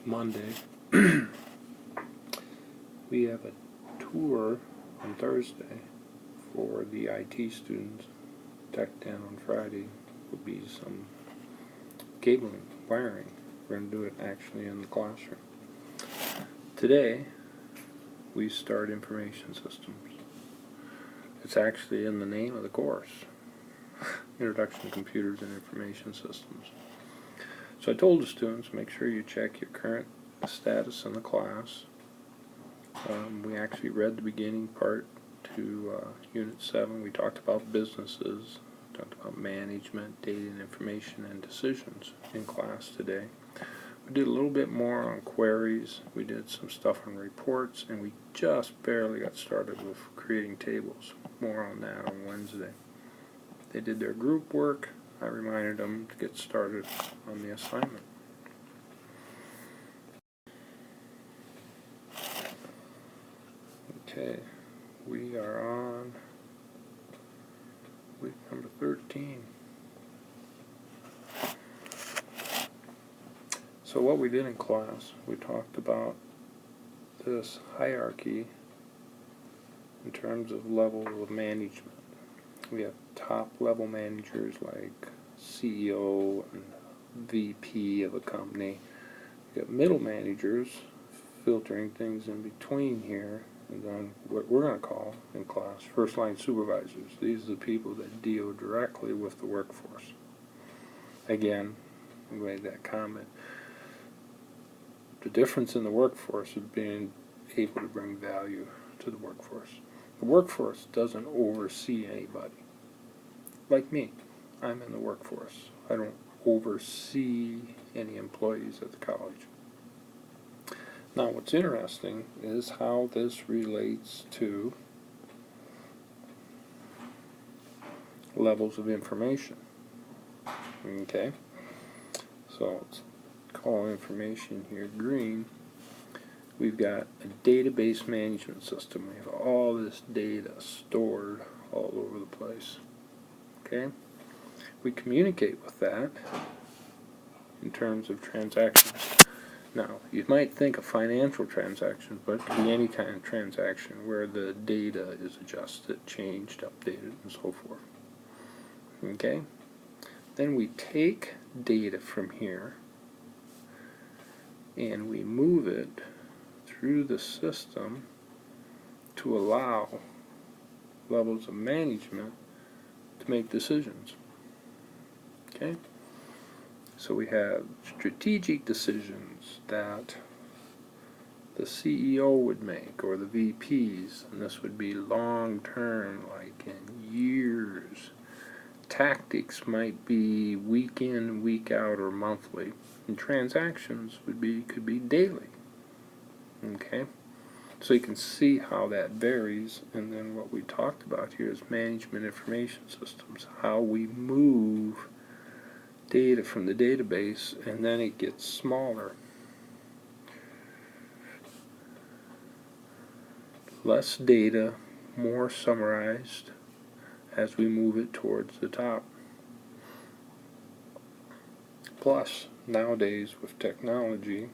Monday. We have a tour on Thursday for the IT students. Tech 10 on Friday will be some cabling, wiring. We're going to do it actually in the classroom. Today we start information systems. It's actually in the name of the course. Introduction to Computers and Information Systems. So I told the students, make sure you check your current status in the class. We actually read the beginning part to Unit 7. We talked about businesses, talked about management, data and information, and decisions in class today. We did a little bit more on queries, we did some stuff on reports, and we just barely got started with creating tables. More on that on Wednesday. They did their group work. I reminded them to get started on the assignment. Okay, we are on week number 13. So what we did in class, we talked about this hierarchy in terms of level of management. We have top level managers like CEO and VP of a company. We got middle managers filtering things in between here, and then what we're going to call in class first line supervisors. These are the people that deal directly with the workforce. Again, we made that comment. The difference in the workforce is being able to bring value to the workforce. The workforce doesn't oversee anybody. Like me, I'm in the workforce. I don't oversee any employees at the college. Now what's interesting is how this relates to levels of information. Okay, so let's call information here green. We've got a database management system. We have all this data stored all over the place. Okay, we communicate with that in terms of transactions. Now, you might think of financial transactions, but it can be any kind of transaction where the data is adjusted, changed, updated, and so forth. Okay, then we take data from here and we move it through the system to allow levels of management to make decisions. Okay? So we have strategic decisions that the CEO would make, or the VPs, and this would be long term, like in years. Tactics might be week in, week out, or monthly. And transactions could be daily. Okay? So you can see how that varies, and then what we talked about here is management information systems, how we move data from the database, and then it gets smaller. Less data, more summarized as we move it towards the top. Plus, nowadays with technology,